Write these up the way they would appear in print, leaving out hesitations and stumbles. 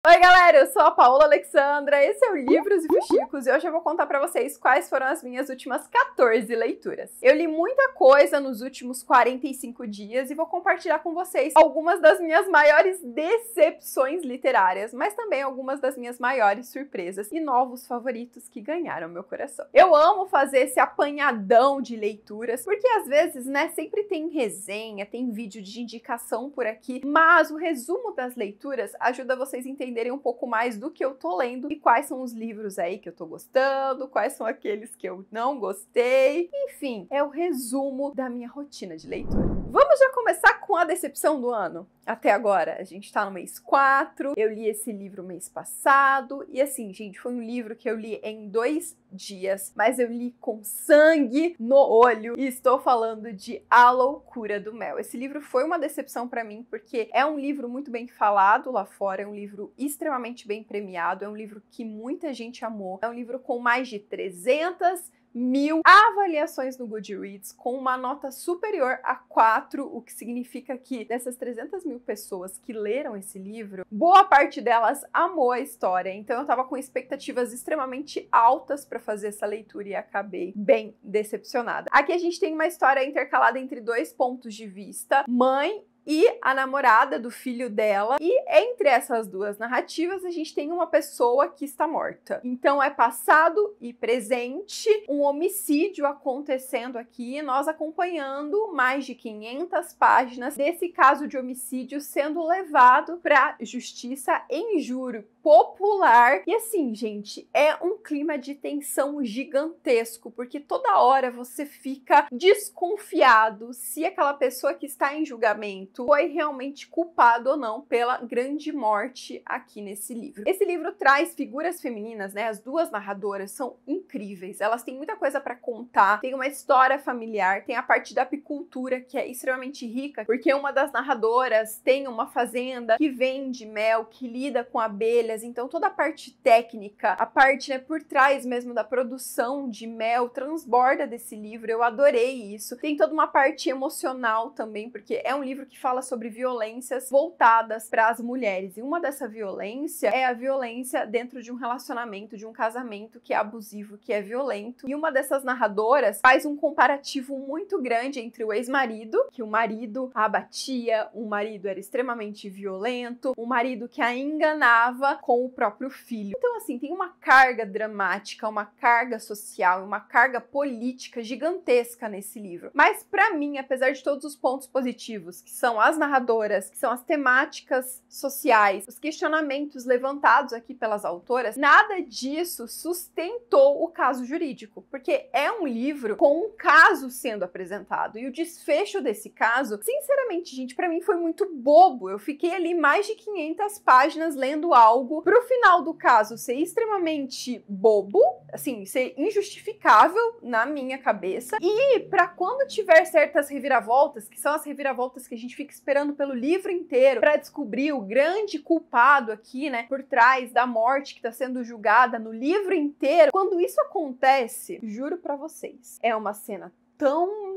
Oi galera, eu sou a Paola Alexandra, esse é o Livros e Fuxicos e hoje eu vou contar pra vocês quais foram as minhas últimas 14 leituras. Eu li muita coisa nos últimos 45 dias e vou compartilhar com vocês algumas das minhas maiores decepções literárias, mas também algumas das minhas maiores surpresas e novos favoritos que ganharam meu coração. Eu amo fazer esse apanhadão de leituras, porque às vezes, sempre tem resenha, tem vídeo de indicação por aqui, mas o resumo das leituras ajuda vocês a entenderem um pouco mais do que eu tô lendo e quais são os livros aí que eu tô gostando, quais são aqueles que eu não gostei. Enfim, é o resumo da minha rotina de leitura. Vamos já começar com a decepção do ano? Até agora, a gente tá no mês 4, eu li esse livro mês passado, e assim, gente, foi um livro que eu li em 2 dias, mas eu li com sangue no olho, e estou falando de A Loucura do Mel. Esse livro foi uma decepção pra mim, porque é um livro muito bem falado lá fora, é um livro extremamente bem premiado, é um livro que muita gente amou, é um livro com mais de 300.000 avaliações no Goodreads, com uma nota superior a 4, o que significa que dessas 300.000 pessoas que leram esse livro, boa parte delas amou a história, então eu tava com expectativas extremamente altas para fazer essa leitura e acabei bem decepcionada. Aqui a gente tem uma história intercalada entre 2 pontos de vista, mãe e a namorada do filho dela, e entre essas 2 narrativas a gente tem uma pessoa que está morta. Então é passado e presente, um homicídio acontecendo aqui, nós acompanhando mais de 500 páginas desse caso de homicídio sendo levado para justiça em júri popular. E assim, gente, é um clima de tensão gigantesco, porque toda hora você fica desconfiado se aquela pessoa que está em julgamento foi realmente culpado ou não pela grande morte aqui nesse livro. Esse livro traz figuras femininas, as 2 narradoras são incríveis, elas têm muita coisa para contar, tem uma história familiar, tem a parte da apicultura que é extremamente rica, porque uma das narradoras tem uma fazenda que vende mel, que lida com abelhas, então toda a parte técnica, a parte por trás mesmo da produção de mel transborda desse livro, eu adorei isso. Tem toda uma parte emocional também, porque é um livro que fala sobre violências voltadas para as mulheres, e uma dessa violência é a violência dentro de um relacionamento, de um casamento que é abusivo, que é violento, e uma dessas narradoras faz um comparativo muito grande entre o ex-marido, que o marido a batia, o marido era extremamente violento, o marido que a enganava com o próprio filho. Então assim, tem uma carga dramática, uma carga social, uma carga política gigantesca nesse livro. Mas para mim, apesar de todos os pontos positivos, que são as narradoras, que são as temáticas sociais, os questionamentos levantados aqui pelas autoras, nada disso sustentou o caso jurídico, porque é um livro com um caso sendo apresentado, e o desfecho desse caso, sinceramente, gente, pra mim foi muito bobo. Eu fiquei ali mais de 500 páginas lendo algo pro final do caso ser extremamente bobo, assim, ser injustificável na minha cabeça, e pra quando tiver certas reviravoltas, que são as reviravoltas que a gente fica esperando pelo livro inteiro para descobrir o grande culpado aqui, por trás da morte que está sendo julgada no livro inteiro. Quando isso acontece, juro para vocês, é uma cena tão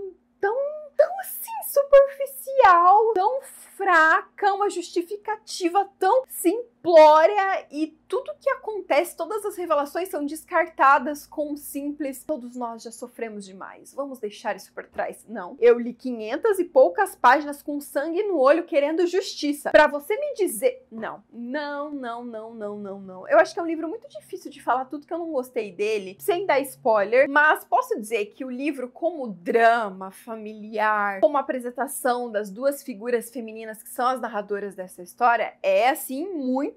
assim, superficial, tão fraca, uma justificativa tão simplória, e tudo que acontece, todas as revelações são descartadas com um simples "todos nós já sofremos demais, vamos deixar isso por trás". Não, eu li 500 e poucas páginas com sangue no olho querendo justiça. Pra você me dizer... Não. Eu acho que é um livro muito difícil de falar tudo que eu não gostei dele, sem dar spoiler, mas posso dizer que o livro, como drama familiar, como apresentação das 2 figuras femininas que são as narradoras dessa história, é assim muito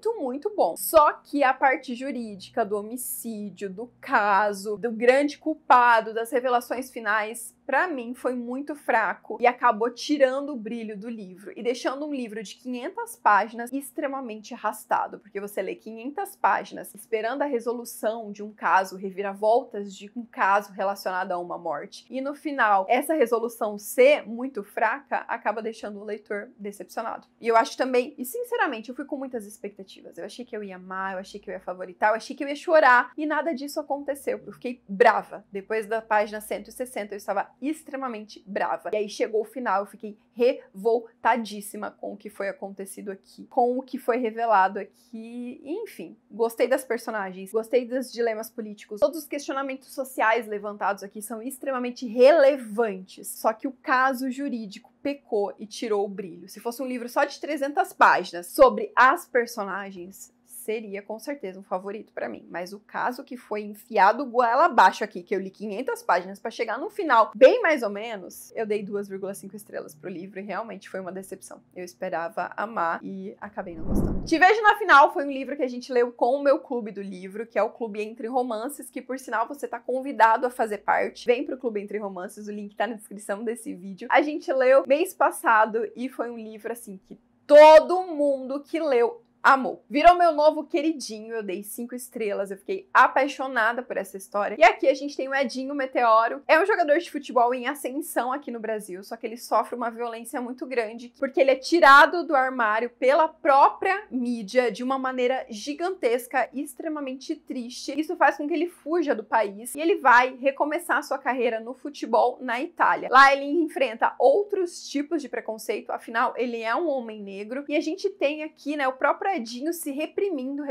bom. Só que a parte jurídica do homicídio, do caso, do grande culpado, das revelações finais, pra mim foi muito fraco e acabou tirando o brilho do livro e deixando um livro de 500 páginas extremamente arrastado, porque você lê 500 páginas esperando a resolução de um caso, reviravoltas de um caso relacionado a uma morte, e no final essa resolução ser muito fraca acaba deixando o leitor decepcionado. E eu acho também, e sinceramente, eu fui com muitas expectativas, eu achei que eu ia amar, eu achei que eu ia favoritar, eu achei que eu ia chorar, e nada disso aconteceu. Eu fiquei brava. Depois da página 160 eu estava extremamente brava. E aí chegou o final, eu fiquei revoltadíssima com o que foi acontecido aqui, com o que foi revelado aqui, enfim, gostei das personagens, gostei dos dilemas políticos, todos os questionamentos sociais levantados aqui são extremamente relevantes, só que o caso jurídico pecou e tirou o brilho. Se fosse um livro só de 300 páginas sobre as personagens, seria com certeza um favorito pra mim, mas o caso que foi enfiado goela abaixo aqui, que eu li 500 páginas pra chegar no final, bem mais ou menos, eu dei 2,5 estrelas pro livro e realmente foi uma decepção. Eu esperava amar e acabei não gostando. Te Vejo na Final foi um livro que a gente leu com o meu clube do livro, que é o Clube Entre Romances, que por sinal você tá convidado a fazer parte. Vem pro Clube Entre Romances, o link tá na descrição desse vídeo. A gente leu mês passado e foi um livro assim que todo mundo que leu amou. Virou meu novo queridinho, eu dei 5 estrelas, eu fiquei apaixonada por essa história. E aqui a gente tem o Edinho Meteoro, é um jogador de futebol em ascensão aqui no Brasil, só que ele sofre uma violência muito grande, porque ele é tirado do armário pela própria mídia de uma maneira gigantesca e extremamente triste. Isso faz com que ele fuja do país e ele vai recomeçar sua carreira no futebol na Itália. Lá ele enfrenta outros tipos de preconceito, afinal ele é um homem negro, e a gente tem aqui, né, o próprio Edinho se reprimindo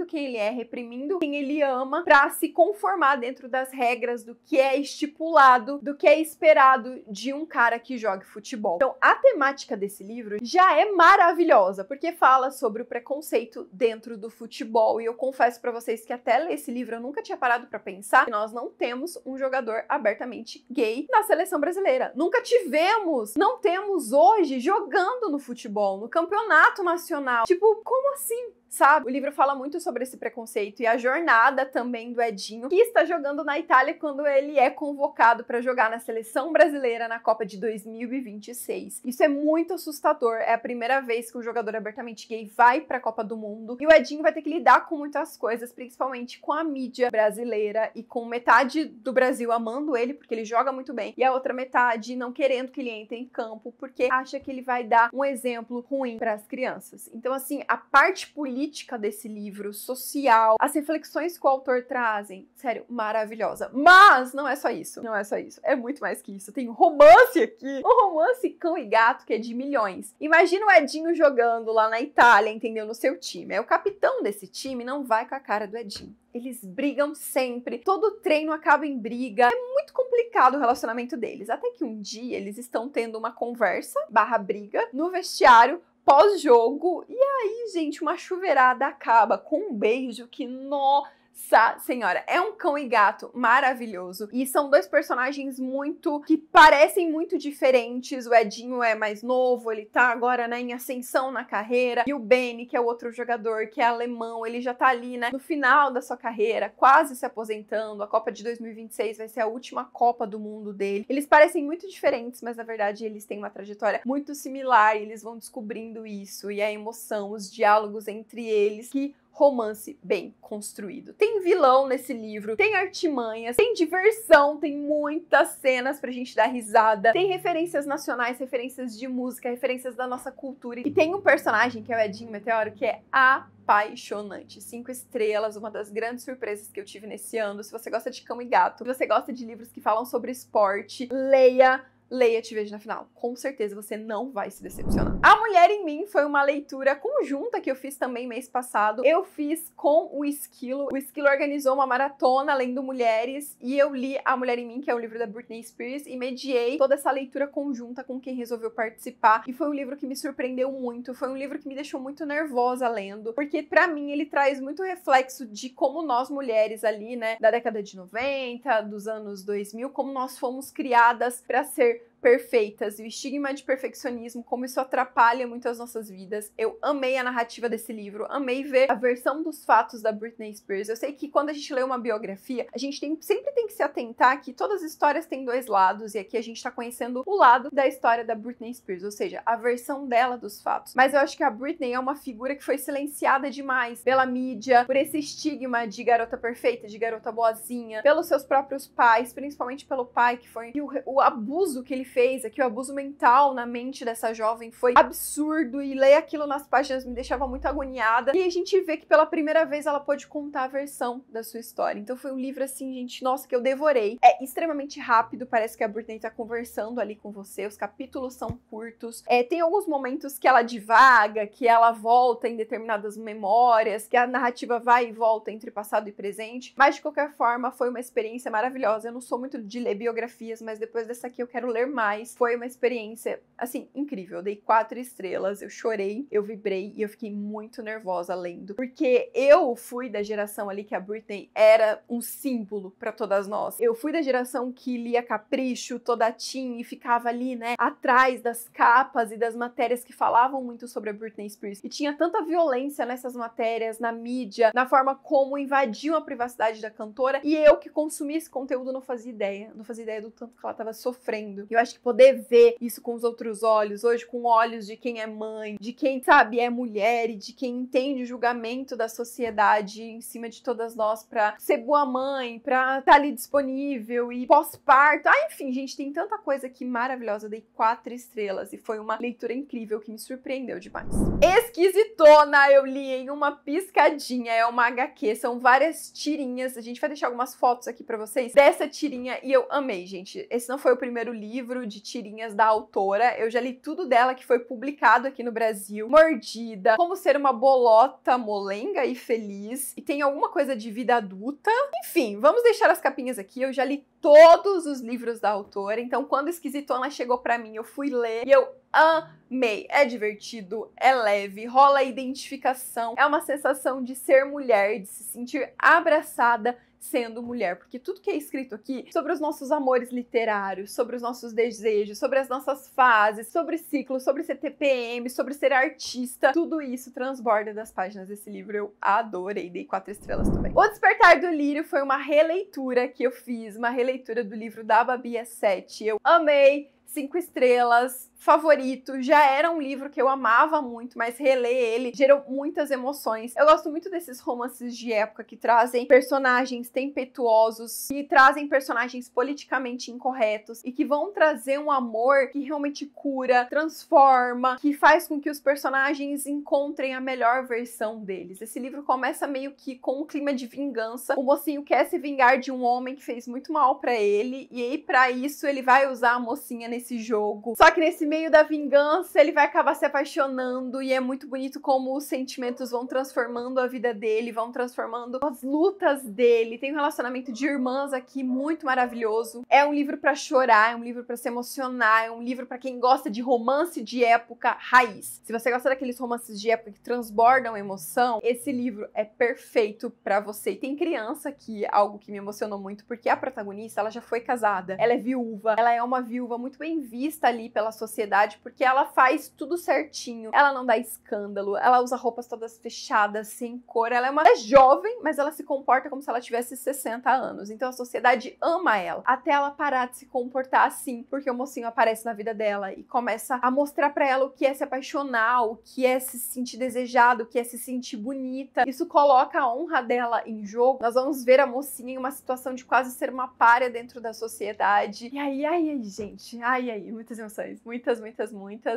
quem ele é, reprimindo quem ele ama, pra se conformar dentro das regras do que é estipulado, do que é esperado de um cara que joga futebol. Então, a temática desse livro já é maravilhosa, porque fala sobre o preconceito dentro do futebol, e eu confesso pra vocês que até ler esse livro eu nunca tinha parado pra pensar que nós não temos um jogador abertamente gay na seleção brasileira. Nunca tivemos, não temos hoje jogando no futebol, no campeonato nacional. Tipo, como assim? Sabe? O livro fala muito sobre esse preconceito e a jornada também do Edinho, que está jogando na Itália quando ele é convocado para jogar na seleção brasileira na Copa de 2026. Isso é muito assustador, é a primeira vez que um jogador abertamente gay vai para a Copa do Mundo e o Edinho vai ter que lidar com muitas coisas, principalmente com a mídia brasileira e com metade do Brasil amando ele porque ele joga muito bem e a outra metade não querendo que ele entre em campo porque acha que ele vai dar um exemplo ruim para as crianças. Então, assim, a parte política desse livro, social, as reflexões que o autor trazem, sério, maravilhosa. Mas não é só isso, não é só isso, é muito mais que isso. Tem um romance aqui, um romance cão e gato que é de milhões. Imagina o Edinho jogando lá na Itália, entendeu? No seu time. Aí o capitão desse time não vai com a cara do Edinho. Eles brigam sempre, todo treino acaba em briga, é muito complicado o relacionamento deles. Até que um dia eles estão tendo uma conversa, /briga, no vestiário, pós-jogo, e aí, gente, uma chuveirada acaba com um beijo que, nossa senhora, é um cão e gato maravilhoso, e são dois personagens que parecem muito diferentes. O Edinho é mais novo, ele tá agora, né, em ascensão na carreira, e o Benny, que é o outro jogador, que é alemão, ele já tá ali, né, no final da sua carreira, quase se aposentando. A Copa de 2026 vai ser a última Copa do Mundo dele. Eles parecem muito diferentes, mas na verdade eles têm uma trajetória muito similar, e eles vão descobrindo isso, e a emoção, os diálogos entre eles, que romance bem construído. Tem vilão nesse livro, tem artimanhas, tem diversão, tem muitas cenas pra gente dar risada, tem referências nacionais, referências de música, referências da nossa cultura, e tem um personagem que é o Edinho Meteoro que é apaixonante. 5 estrelas, uma das grandes surpresas que eu tive nesse ano. Se você gosta de cão e gato, se você gosta de livros que falam sobre esporte, leia Te Vejo na Final. Com certeza você não vai se decepcionar. A Mulher em Mim foi uma leitura conjunta que eu fiz também mês passado. Eu fiz com o Esquilo. O Esquilo organizou uma maratona lendo mulheres e eu li A Mulher em Mim, que é o livro da Britney Spears, e mediei toda essa leitura conjunta com quem resolveu participar. E foi um livro que me surpreendeu muito. Foi um livro que me deixou muito nervosa lendo, porque pra mim ele traz muito reflexo de como nós mulheres ali, né, da década de 90, dos anos 2000, como nós fomos criadas pra ser perfeitas, e o estigma de perfeccionismo, como isso atrapalha muito as nossas vidas. Eu amei a narrativa desse livro, amei ver a versão dos fatos da Britney Spears. Eu sei que quando a gente lê uma biografia, a gente sempre tem que se atentar que todas as histórias têm dois lados, e aqui a gente tá conhecendo o lado da história da Britney Spears, ou seja, a versão dela dos fatos. Mas eu acho que a Britney é uma figura que foi silenciada demais pela mídia, por esse estigma de garota perfeita, de garota boazinha, pelos seus próprios pais, principalmente pelo pai, que foi o abuso que ele fez é que o abuso mental na mente dessa jovem foi absurdo, e ler aquilo nas páginas me deixava muito agoniada. E a gente vê que pela primeira vez ela pôde contar a versão da sua história. Então foi um livro assim, gente, nossa, que eu devorei. É extremamente rápido, parece que a Britney tá conversando ali com você, os capítulos são curtos. Tem alguns momentos que ela divaga, que ela volta em determinadas memórias, que a narrativa vai e volta entre passado e presente, mas de qualquer forma foi uma experiência maravilhosa. Eu não sou muito de ler biografias, mas depois dessa aqui eu quero ler mais. Foi uma experiência, assim, incrível. Eu dei 4 estrelas, eu chorei, eu vibrei e eu fiquei muito nervosa lendo, porque eu fui da geração ali que a Britney era um símbolo pra todas nós. Eu fui da geração que lia Capricho, toda teen, e ficava ali, né, atrás das capas e das matérias que falavam muito sobre a Britney Spears. E tinha tanta violência nessas matérias, na mídia, na forma como invadiam a privacidade da cantora, e eu que consumi esse conteúdo não fazia ideia do tanto que ela tava sofrendo. Eu acho que poder ver isso com os outros olhos, hoje com olhos de quem é mãe, de quem, sabe, é mulher e de quem entende o julgamento da sociedade em cima de todas nós pra ser boa mãe, pra estar ali disponível e pós-parto. Enfim, gente, tem tanta coisa aqui maravilhosa. Eu dei 4 estrelas e foi uma leitura incrível que me surpreendeu demais. Esquisitona, eu li em uma piscadinha, é uma HQ, são várias tirinhas. A gente vai deixar algumas fotos aqui pra vocês dessa tirinha e eu amei, gente. Esse não foi o primeiro livro de tirinhas da autora, eu já li tudo dela que foi publicado aqui no Brasil. Mordida, Como Ser uma Bolota Molenga e Feliz, e tem alguma coisa de vida adulta. Enfim, vamos deixar as capinhas aqui, eu já li todos os livros da autora, então quando Esquisitona chegou pra mim, eu fui ler e eu amei. É divertido, é leve, rola identificação, é uma sensação de ser mulher, de se sentir abraçada sendo mulher, porque tudo que é escrito aqui sobre os nossos amores literários, sobre os nossos desejos, sobre as nossas fases, sobre ciclos, sobre ser TPM, sobre ser artista, tudo isso transborda das páginas desse livro. Eu adorei, dei 4 estrelas também. O Despertar do Lírio foi uma releitura que eu fiz, uma releitura do livro da Babi 7. Eu amei, 5 estrelas, favorito, já era um livro que eu amava muito, mas reler ele gerou muitas emoções. Eu gosto muito desses romances de época que trazem personagens tempestuosos, que trazem personagens politicamente incorretos e que vão trazer um amor que realmente cura, transforma, que faz com que os personagens encontrem a melhor versão deles. Esse livro começa meio que com um clima de vingança. O mocinho quer se vingar de um homem que fez muito mal pra ele, e aí pra isso ele vai usar a mocinha nesse jogo. Só que nesse meio da vingança, ele vai acabar se apaixonando, e é muito bonito como os sentimentos vão transformando a vida dele, vão transformando as lutas dele. Tem um relacionamento de irmãs aqui muito maravilhoso. É um livro pra chorar, é um livro pra se emocionar, é um livro pra quem gosta de romance de época raiz. Se você gosta daqueles romances de época que transbordam emoção, esse livro é perfeito pra você. E tem criança aqui, algo que me emocionou muito, porque a protagonista, ela já foi casada, ela é viúva, ela é uma viúva muito bem vista ali pela sociedade, porque ela faz tudo certinho, ela não dá escândalo, ela usa roupas todas fechadas, sem cor, ela é jovem, mas ela se comporta como se ela tivesse 60 anos, então a sociedade ama ela, até ela parar de se comportar assim, porque o mocinho aparece na vida dela e começa a mostrar pra ela o que é se apaixonar, o que é se sentir desejado, o que é se sentir bonita. Isso coloca a honra dela em jogo. Nós vamos ver a mocinha em uma situação de quase ser uma pária dentro da sociedade, e aí, gente, muitas emoções, muitas.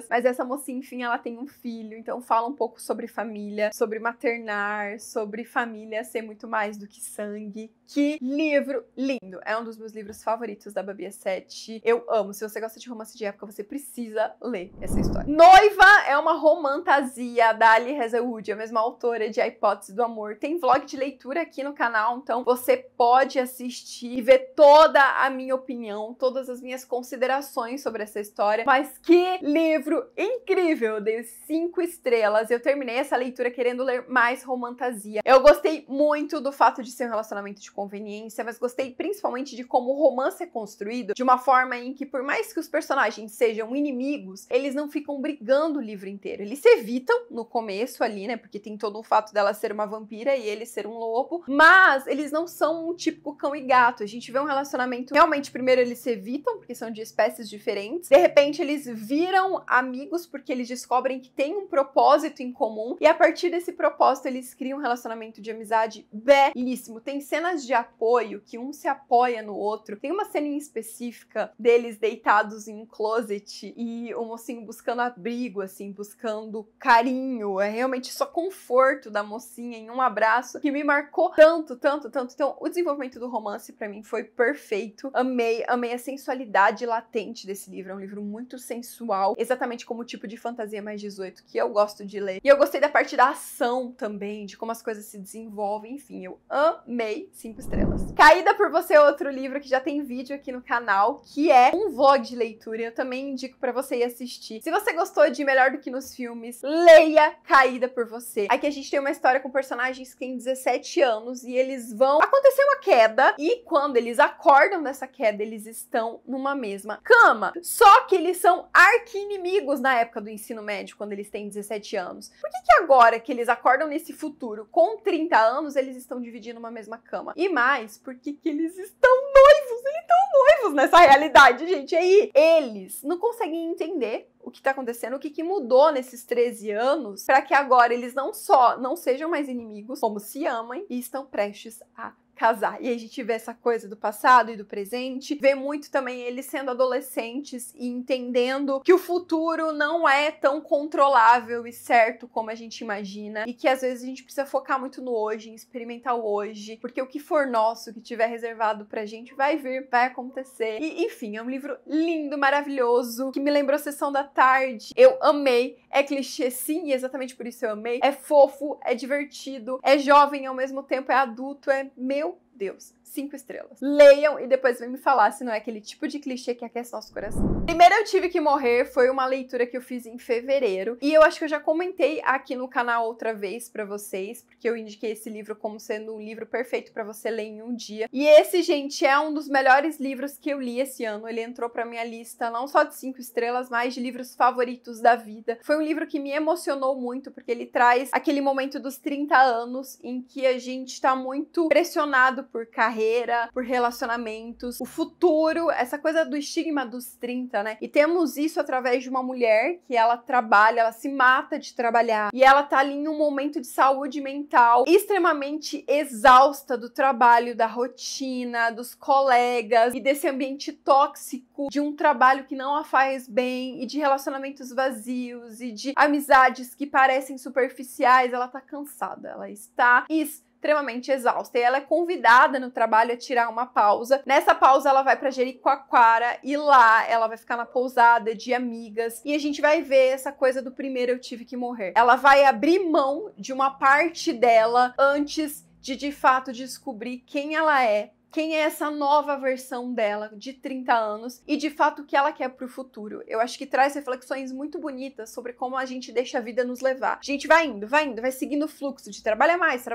Mas essa mocinha, enfim, ela tem um filho, então fala um pouco sobre família, sobre maternar, sobre família ser muito mais do que sangue. Que livro lindo! É um dos meus livros favoritos da Babi 7. Eu amo. Se você gosta de romance de época, você precisa ler essa história. Noiva é uma romantasia da Ali Hazelwood, a mesma autora de A Hipótese do Amor. Tem vlog de leitura aqui no canal, então você pode assistir e ver toda a minha opinião, todas as minhas considerações sobre essa história. Mas que livro incrível! Eu dei 5 estrelas. Eu terminei essa leitura querendo ler mais romantasia. Eu gostei muito do fato de ser um relacionamento de conveniência, mas gostei principalmente de como o romance é construído de uma forma em que, por mais que os personagens sejam inimigos, eles não ficam brigando o livro inteiro. Eles se evitam no começo ali, né? Porque tem todo o fato dela ser uma vampira e ele ser um lobo, mas eles não são um típico cão e gato. A gente vê um relacionamento, realmente, primeiro eles se evitam, porque são de espécies diferentes, diferentes. De repente, eles viram amigos porque eles descobrem que tem um propósito em comum. E a partir desse propósito, eles criam um relacionamento de amizade belíssimo. Tem cenas de apoio que um se apoia no outro. Tem uma cena em específica deles deitados em um closet e o mocinho buscando abrigo, assim, buscando carinho. É realmente só conforto da mocinha em um abraço que me marcou tanto, tanto, tanto. Então, o desenvolvimento do romance pra mim foi perfeito. Amei a sensualidade latente desse livro. É um livro muito sensual, exatamente como o tipo de fantasia mais 18 que eu gosto de ler. E eu gostei da parte da ação também, de como as coisas se desenvolvem. Enfim, eu amei. 5 estrelas. Caída por Você é outro livro que já tem vídeo aqui no canal, que é um vlog de leitura. Eu também indico pra você ir assistir. Se você gostou de Melhor do que nos Filmes, leia Caída por Você. Aqui a gente tem uma história com personagens que têm 17 anos e eles vão... Acontecer uma queda e quando eles acordam dessa queda, eles estão numa mesma cama. Só que eles são arqui-inimigos na época do ensino médio, quando eles têm 17 anos. Por que agora que eles acordam nesse futuro, com 30 anos, eles estão dividindo uma mesma cama? E mais, por que eles estão noivos? Eles estão noivos nessa realidade, gente. E aí, eles não conseguem entender o que tá acontecendo, o que mudou nesses 13 anos, para que agora eles não só não sejam mais inimigos, como se amem e estão prestes a casar. E aí a gente vê essa coisa do passado e do presente, vê muito também eles sendo adolescentes e entendendo que o futuro não é tão controlável e certo como a gente imagina, e que às vezes a gente precisa focar muito no hoje, em experimentar o hoje, porque o que for nosso, o que tiver reservado pra gente, vai vir, vai acontecer. E enfim, é um livro lindo, maravilhoso, que me lembrou Sessão da Tarde. Eu amei. É clichê sim, e exatamente por isso eu amei. É fofo, é divertido, é jovem ao mesmo tempo, é adulto, é meu Deus, 5 estrelas. Leiam e depois vem me falar se não é aquele tipo de clichê que aquece nosso coração. Primeiro Eu Tive que Morrer foi uma leitura que eu fiz em fevereiro e eu acho que eu já comentei aqui no canal outra vez pra vocês, porque eu indiquei esse livro como sendo um livro perfeito pra você ler em um dia. E esse, gente, é um dos melhores livros que eu li esse ano. Ele entrou pra minha lista não só de 5 estrelas, mas de livros favoritos da vida. Foi um livro que me emocionou muito, porque ele traz aquele momento dos 30 anos em que a gente tá muito pressionado por carreira, por relacionamentos, o futuro, essa coisa do estigma dos 30, né? E temos isso através de uma mulher que ela trabalha, ela se mata de trabalhar e ela tá ali em um momento de saúde mental extremamente exausta do trabalho, da rotina, dos colegas e desse ambiente tóxico de um trabalho que não a faz bem e de relacionamentos vazios e de amizades que parecem superficiais. Ela tá cansada, ela está extremamente exausta. E ela é convidada no trabalho a tirar uma pausa. Nessa pausa, ela vai pra Jericoacoara e lá ela vai ficar na pousada de amigas. E a gente vai ver essa coisa do primeiro Eu Tive que Morrer. Ela vai abrir mão de uma parte dela antes de fato descobrir quem ela é. Quem é essa nova versão dela de 30 anos e de fato o que ela quer pro futuro. Eu acho que traz reflexões muito bonitas sobre como a gente deixa a vida nos levar. A gente vai indo, vai seguindo o fluxo de trabalha mais,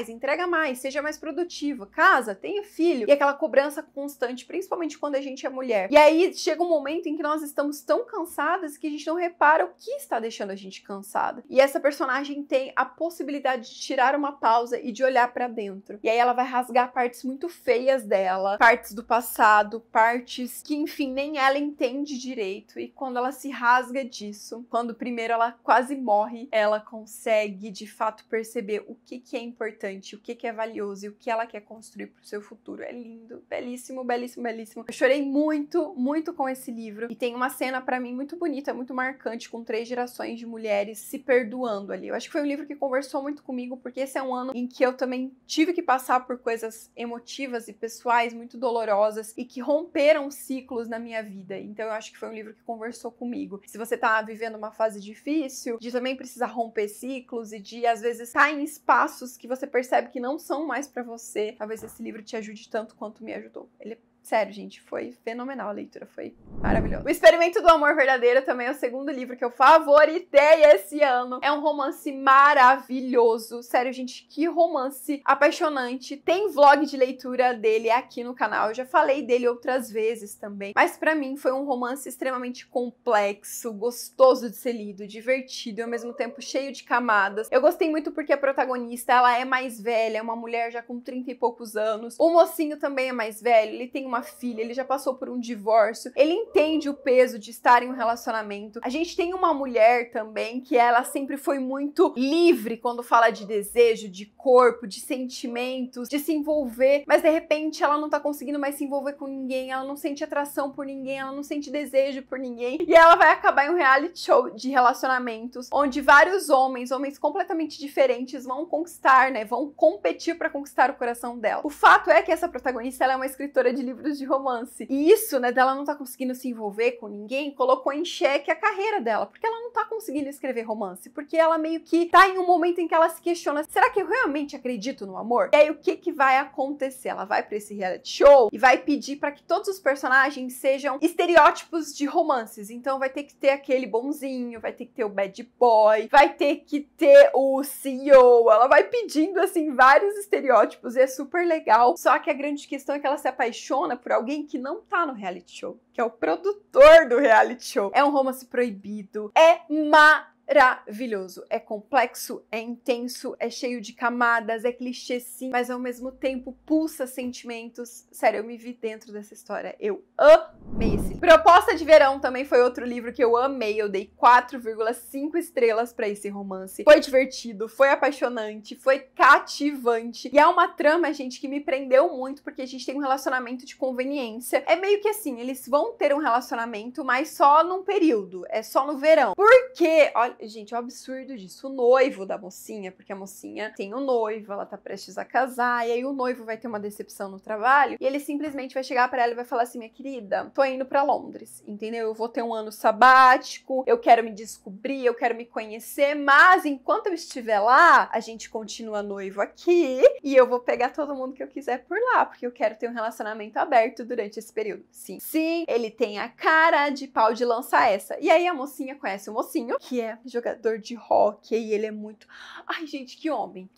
entrega mais, seja mais produtiva, casa, tenha filho. E aquela cobrança constante, principalmente quando a gente é mulher. E aí chega um momento em que nós estamos tão cansadas que a gente não repara o que está deixando a gente cansada. E essa personagem tem a possibilidade de tirar uma pausa e de olhar pra dentro. E aí ela vai rasgar partes muito feias dela, partes do passado, partes que, enfim, nem ela entende direito. E quando ela se rasga disso, quando primeiro ela quase morre, ela consegue de fato perceber o que é importante, o que é valioso e o que ela quer construir pro seu futuro. É lindo, belíssimo, belíssimo, belíssimo. Eu chorei muito, muito com esse livro e tem uma cena pra mim muito bonita, muito marcante, com 3 gerações de mulheres se perdoando ali. Eu acho que foi um livro que conversou muito comigo, porque esse é um ano em que eu também tive que passar por coisas emotivas e pessoais muito dolorosas e que romperam ciclos na minha vida. Então eu acho que foi um livro que conversou comigo. Se você tá vivendo uma fase difícil, de também precisar romper ciclos e de às vezes estar em espaços que você percebe que não são mais pra você, talvez esse livro te ajude tanto quanto me ajudou. Ele sério, gente, foi fenomenal a leitura, foi maravilhoso. O Experimento do Amor Verdadeiro também é o segundo livro que eu favoritei esse ano. É um romance maravilhoso. Sério, gente, que romance apaixonante. Tem vlog de leitura dele aqui no canal. Eu já falei dele outras vezes também. Mas pra mim foi um romance extremamente complexo, gostoso de ser lido, divertido e ao mesmo tempo cheio de camadas. Eu gostei muito porque a protagonista, ela é mais velha, é uma mulher já com 30 e poucos anos. O mocinho também é mais velho, ele tem uma filha, ele já passou por um divórcio, ele entende o peso de estar em um relacionamento. A gente tem uma mulher também que ela sempre foi muito livre quando fala de desejo, de corpo, de sentimentos, de se envolver, mas de repente ela não tá conseguindo mais se envolver com ninguém, ela não sente atração por ninguém, ela não sente desejo por ninguém, e ela vai acabar em um reality show de relacionamentos, onde vários homens completamente diferentes vão conquistar, né, vão competir pra conquistar o coração dela. O fato é que essa protagonista, ela é uma escritora de livros de romance, e isso, né, dela não tá conseguindo se envolver com ninguém, colocou em xeque a carreira dela, porque ela não tá conseguindo escrever romance, porque ela meio que tá em um momento em que ela se questiona, será que eu realmente acredito no amor? E aí o que vai acontecer? Ela vai pra esse reality show e vai pedir pra que todos os personagens sejam estereótipos de romances, então vai ter que ter aquele bonzinho, vai ter que ter o bad boy, vai ter que ter o CEO, ela vai pedindo assim vários estereótipos e é super legal, só que a grande questão é que ela se apaixona por alguém que não tá no reality show, que é o produtor do reality show. É um romance proibido, é maravilhoso, é complexo, é intenso, é cheio de camadas, é clichê sim, mas ao mesmo tempo pulsa sentimentos. Sério, eu me vi dentro dessa história, eu amei esse livro. Proposta de Verão também foi outro livro que eu amei, eu dei 4,5 estrelas pra esse romance. Foi divertido, foi apaixonante, foi cativante, e é uma trama, gente, que me prendeu muito, porque a gente tem um relacionamento de conveniência. É meio que assim, eles vão ter um relacionamento, mas só num período, é só no verão. Por quê? Olha, gente, é um absurdo disso. O noivo da mocinha, porque a mocinha tem um noivo, ela tá prestes a casar, e aí o noivo vai ter uma decepção no trabalho, e ele simplesmente vai chegar pra ela e vai falar assim, minha querida, tô indo pra Londres, entendeu? Eu vou ter um ano sabático, eu quero me descobrir, eu quero me conhecer, mas enquanto eu estiver lá, a gente continua noivo aqui, e eu vou pegar todo mundo que eu quiser por lá, porque eu quero ter um relacionamento aberto durante esse período. Sim, ele tem a cara de pau de lançar essa. E aí a mocinha conhece o mocinho, que é jogador de hóquei, e ele é muito... Ai, gente, que homem,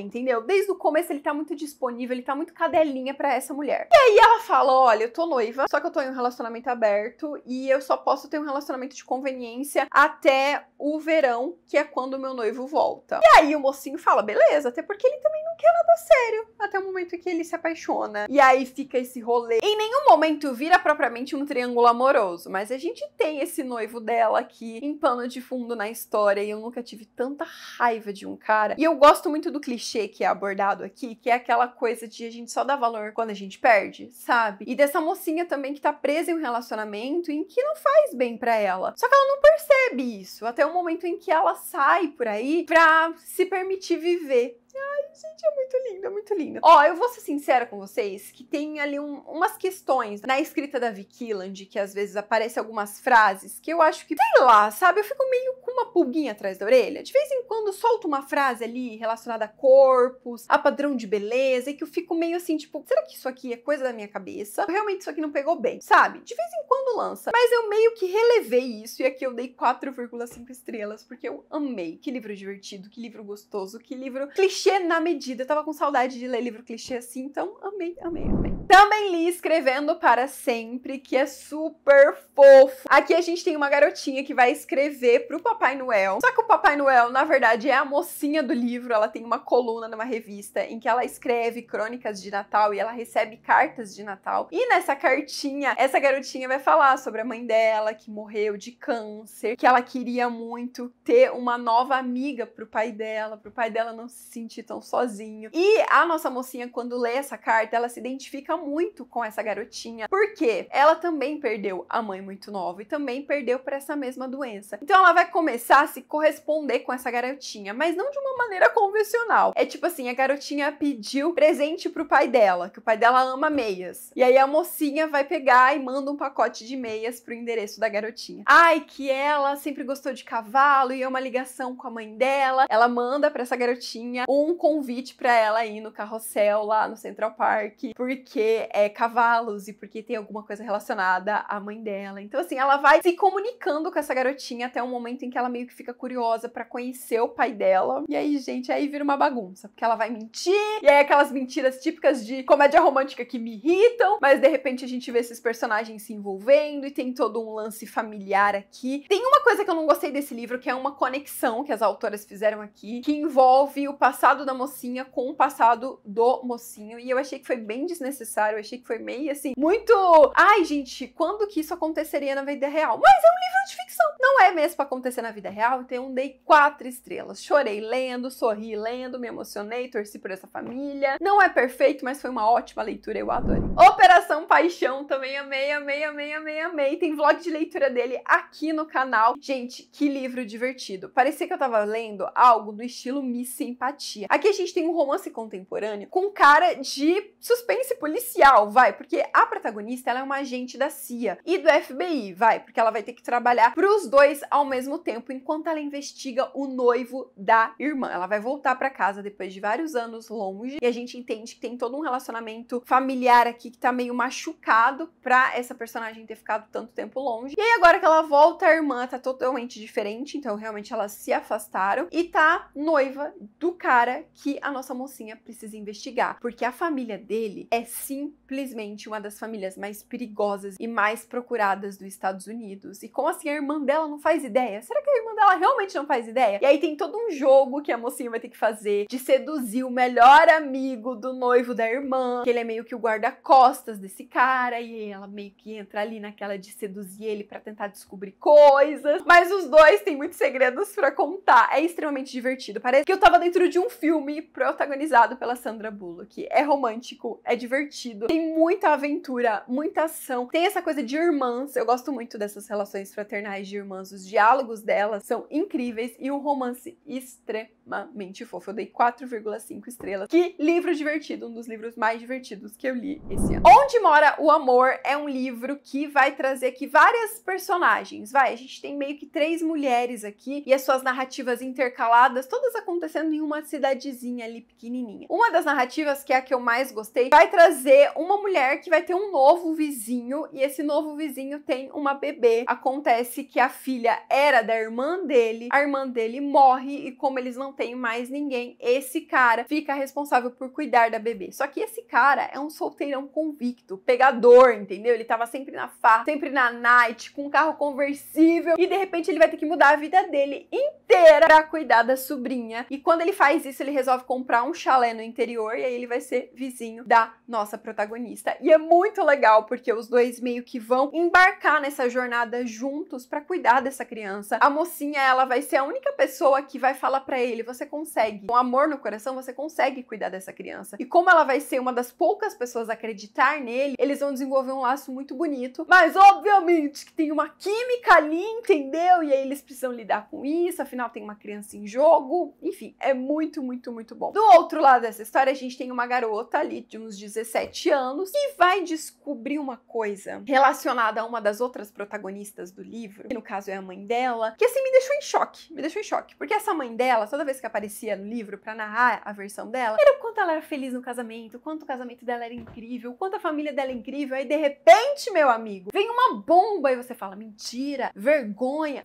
entendeu? Desde o começo ele tá muito disponível, ele tá muito cadelinha pra essa mulher. E aí ela fala, olha, eu tô noiva, só que eu tô em um relacionamento aberto, e eu só posso ter um relacionamento de conveniência até o verão, que é quando o meu noivo volta. E aí o mocinho fala, beleza, até porque ele também não quer nada sério, até o momento em que ele se apaixona. E aí fica esse rolê. Em nenhum momento vira propriamente um triângulo amoroso, mas a gente tem esse noivo dela aqui em pano de fundo na história, e eu nunca tive tanta raiva de um cara. E eu gosto muito do clichê que é abordado aqui, que é aquela coisa de a gente só dá valor quando a gente perde, sabe? E dessa mocinha também que tá presa em um relacionamento em que não faz bem pra ela. Só que ela não percebe isso, até o momento em que ela sai por aí pra se permitir viver. Ai, gente, é muito lindo, é muito lindo. Ó, eu vou ser sincera com vocês, que tem ali umas questões na escrita da Vicky Killand, que às vezes aparecem algumas frases que eu acho que, sei lá, sabe, eu fico meio com uma pulguinha atrás da orelha. De vez em quando solto uma frase ali relacionada a corpos, a padrão de beleza, e que eu fico meio assim, tipo, será que isso aqui é coisa da minha cabeça? Realmente isso aqui não pegou bem, sabe? De vez em quando lança. Mas eu meio que relevei isso, e aqui eu dei 4,5 estrelas, porque eu amei. Que livro divertido, que livro gostoso, que livro clichê na medida. Eu tava com saudade de ler livro clichê assim, então amei, amei, amei. Também li Escrevendo para Sempre, que é super fofo. Aqui a gente tem uma garotinha que vai escrever pro Papai Noel. Só que o Papai Noel, na verdade, é a mocinha do livro. Ela tem uma coluna numa revista em que ela escreve crônicas de Natal e ela recebe cartas de Natal. E nessa cartinha, essa garotinha vai falar sobre a mãe dela, que morreu de câncer, que ela queria muito ter uma nova amiga pro pai dela não se sentir tão sozinho. E a nossa mocinha, quando lê essa carta, ela se identifica muito com essa garotinha, porque ela também perdeu a mãe muito nova e também perdeu por essa mesma doença. Então ela vai começar a se corresponder com essa garotinha, mas não de uma maneira convencional. É tipo assim, a garotinha pediu presente pro pai dela, que o pai dela ama meias. E aí a mocinha vai pegar e manda um pacote de meias pro endereço da garotinha. Ai, que ela sempre gostou de cavalo e é uma ligação com a mãe dela. Ela manda pra essa garotinha um convite pra ela ir no carrossel lá no Central Park, porque é cavalos e porque tem alguma coisa relacionada à mãe dela. Então assim, ela vai se comunicando com essa garotinha até um momento em que ela meio que fica curiosa pra conhecer o pai dela. E aí, gente, aí vira uma bagunça, porque ela vai mentir, e aí aquelas mentiras típicas de comédia romântica que me irritam, mas de repente a gente vê esses personagens se envolvendo e tem todo um lance familiar aqui. Tem uma coisa que eu não gostei desse livro, que é uma conexão que as autoras fizeram aqui, que envolve o passado passado da mocinha com o passado do mocinho, e eu achei que foi bem desnecessário, eu achei que foi meio assim, muito... Ai, gente, quando que isso aconteceria na vida real? Mas é um livro de ficção. Não é mesmo pra acontecer na vida real, então eu dei 4 estrelas. Chorei lendo, sorri lendo, me emocionei, torci por essa família. Não é perfeito, mas foi uma ótima leitura, eu adorei. Operação Paixão, também amei, amei, amei, amei, amei. Tem vlog de leitura dele aqui no canal. Gente, que livro divertido. Parecia que eu tava lendo algo do estilo Miss Simpatia. Aqui a gente tem um romance contemporâneo com cara de suspense policial, vai, porque a protagonista, ela é uma agente da CIA e do FBI, vai, porque ela vai ter que trabalhar pros dois ao mesmo tempo, enquanto ela investiga o noivo da irmã. Ela vai voltar pra casa depois de vários anos longe, e a gente entende que tem todo um relacionamento familiar aqui que tá meio machucado pra essa personagem ter ficado tanto tempo longe. E aí agora que ela volta, a irmã tá totalmente diferente, então realmente elas se afastaram, e tá noiva do cara que a nossa mocinha precisa investigar, porque a família dele é simplesmente uma das famílias mais perigosas e mais procuradas dos Estados Unidos. E como assim a irmã dela não faz ideia? Será que a irmã dela realmente não faz ideia? E aí tem todo um jogo que a mocinha vai ter que fazer de seduzir o melhor amigo do noivo da irmã, que ele é meio que o guarda-costas desse cara, e aí ela meio que entra ali naquela de seduzir ele pra tentar descobrir coisas. Mas os dois têm muitos segredos pra contar. É extremamente divertido. Parece que eu tava dentro de um filme protagonizado pela Sandra Bullock. É romântico, é divertido, tem muita aventura, muita ação, tem essa coisa de irmãs. Eu gosto muito dessas relações fraternais de irmãs, os diálogos delas são incríveis e um romance extremamente fofo. Eu dei 4,5 estrelas. Que livro divertido, um dos livros mais divertidos que eu li esse ano. Onde Mora o Amor é um livro que vai trazer aqui várias personagens, a gente tem meio que 3 mulheres aqui e as suas narrativas intercaladas, todas acontecendo em uma cidadezinha ali pequenininha. Uma das narrativas, que é a que eu mais gostei, vai trazer uma mulher que vai ter um novo vizinho, e esse novo vizinho tem uma bebê. Acontece que a filha era da irmã dele, a irmã dele morre, e como eles não têm mais ninguém, esse cara fica responsável por cuidar da bebê. Só que esse cara é um solteirão convicto, pegador, entendeu? Ele tava sempre na farra, sempre na night, com um carro conversível, e de repente ele vai ter que mudar a vida dele inteira pra cuidar da sobrinha. E quando ele faz isso, ele resolve comprar um chalé no interior, e aí ele vai ser vizinho da nossa protagonista. E é muito legal, porque os dois meio que vão embarcar nessa jornada juntos pra cuidar dessa criança. A mocinha, ela vai ser a única pessoa que vai falar pra ele: você consegue, com amor no coração, você consegue cuidar dessa criança. E como ela vai ser uma das poucas pessoas a acreditar nele, eles vão desenvolver um laço muito bonito, mas obviamente que tem uma química ali, entendeu? E aí eles precisam lidar com isso, afinal tem uma criança em jogo. Enfim, é muito, muito, muito bom. Do outro lado dessa história, a gente tem uma garota ali de uns 17 anos que vai descobrir uma coisa relacionada a uma das outras protagonistas do livro, que no caso é a mãe dela, que assim me deixou em choque, porque essa mãe dela, toda vez que aparecia no livro pra narrar a versão dela, era o quanto ela era feliz no casamento, o quanto o casamento dela era incrível, o quanto a família dela é incrível, aí de repente, meu amigo, vem uma bomba e você fala: mentira, vergonha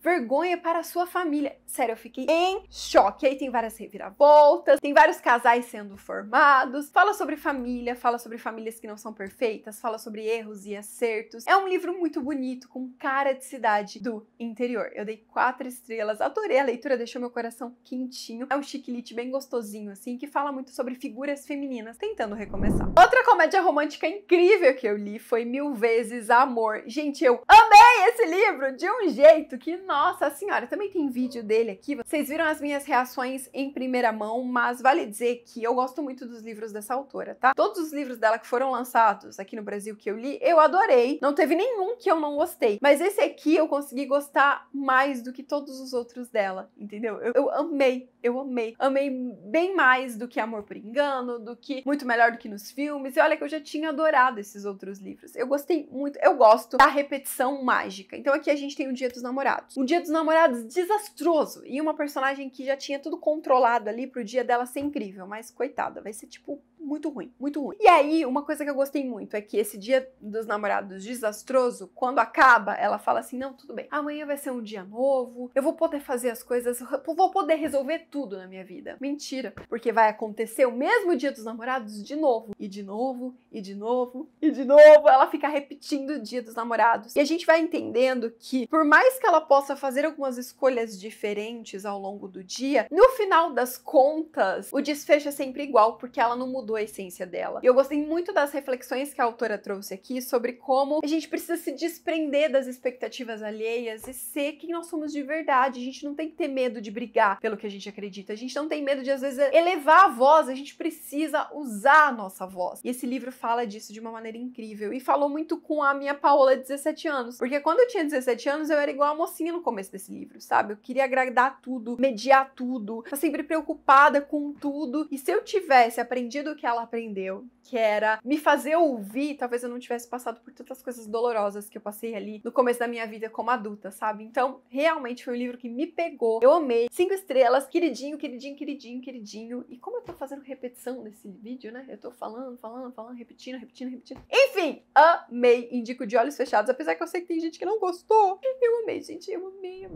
para a sua família. Sério, eu fiquei em choque. Aí tem várias reviravoltas, tem vários casais sendo formados, fala sobre família, fala sobre famílias que não são perfeitas, fala sobre erros e acertos. É um livro muito bonito, com cara de cidade do interior. Eu dei 4 estrelas, adorei a leitura, deixou meu coração quentinho. É um chiquilite bem gostosinho, assim, que fala muito sobre figuras femininas tentando recomeçar. Outra comédia romântica incrível que eu li foi Mil Vezes Amor. Gente, eu amei esse livro de um jeito que, nossa senhora, também tem vídeo dele aqui. Vocês viram as minhas reações em primeira mão, mas vale dizer que eu gosto muito dos livros dessa autora, tá? Todos os livros dela que foram lançados aqui no Brasil que eu li, eu adorei. Não teve nenhum que eu não gostei. Mas esse aqui eu consegui gostar mais do que todos os outros dela, entendeu? Eu amei. Amei bem mais do que Amor por Engano, do que Muito Melhor do que nos Filmes. E olha que eu já tinha adorado esses outros livros. Eu gostei muito, eu gosto da repetição mágica. Então aqui a gente tem o Dia dos Namorados. Um Dia dos Namorados desastroso. E uma personagem que já tinha tudo controlado ali pro dia dela ser incrível. Mas coitada, vai ser tipo muito ruim, muito ruim. E aí, uma coisa que eu gostei muito é que esse Dia dos Namorados desastroso, quando acaba, ela fala assim, não, tudo bem, amanhã vai ser um dia novo, eu vou poder fazer as coisas, vou poder resolver tudo na minha vida. Mentira, porque vai acontecer o mesmo Dia dos Namorados de novo, e de novo, e de novo, e de novo, ela fica repetindo o Dia dos Namorados. E a gente vai entendendo que, por mais que ela possa fazer algumas escolhas diferentes ao longo do dia, no final das contas, o desfecho é sempre igual, porque ela não mudou a essência dela. E eu gostei muito das reflexões que a autora trouxe aqui sobre como a gente precisa se desprender das expectativas alheias e ser quem nós somos de verdade. A gente não tem que ter medo de brigar pelo que a gente acredita. A gente não tem medo de, às vezes, elevar a voz. A gente precisa usar a nossa voz. E esse livro fala disso de uma maneira incrível. E falou muito com a minha Paola de 17 anos. Porque quando eu tinha 17 anos, eu era igual a mocinha no começo desse livro, sabe? Eu queria agradar tudo, mediar tudo, tô sempre preocupada com tudo. E se eu tivesse aprendido o que ela aprendeu, que era me fazer ouvir, talvez eu não tivesse passado por tantas coisas dolorosas que eu passei ali no começo da minha vida como adulta, sabe? Então, realmente foi um livro que me pegou. Eu amei. 5 estrelas, queridinho, queridinho, queridinho, queridinho. E como eu tô fazendo repetição nesse vídeo, né? Eu tô falando, repetindo. Enfim, amei. Indico de olhos fechados, apesar que eu sei que tem gente que não gostou. Eu amei, gente. Eu amei.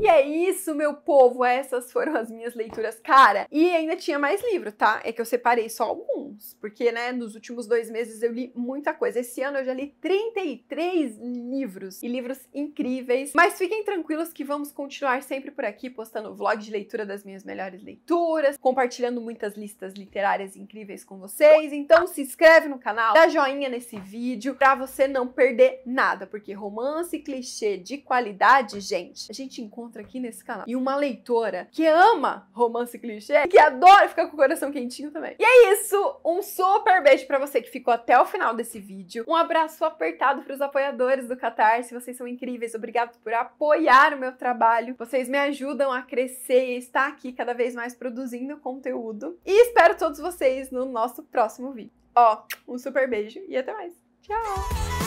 E é isso, meu povo. Essas foram as minhas leituras. Cara, e ainda tinha mais livro, tá? É que eu separei só alguns, porque, né, nos últimos 2 meses eu li muita coisa. Esse ano eu já li 33 livros, e livros incríveis. Mas fiquem tranquilos que vamos continuar sempre por aqui, postando vlog de leitura das minhas melhores leituras, compartilhando muitas listas literárias incríveis com vocês. Então se inscreve no canal, dá joinha nesse vídeo pra você não perder nada, porque romance clichê de qualidade, gente, a gente encontra aqui nesse canal. E uma leitora que ama romance clichê, que adora ficar com o coração quentinho também. E é isso, um super beijo pra você que ficou até o final desse vídeo. Um abraço apertado pros apoiadores do Catarse, vocês são incríveis, obrigado por apoiar o meu trabalho. Vocês me ajudam a crescer e estar aqui cada vez mais produzindo conteúdo. E espero todos vocês no nosso próximo vídeo. Ó, um super beijo e até mais. Tchau!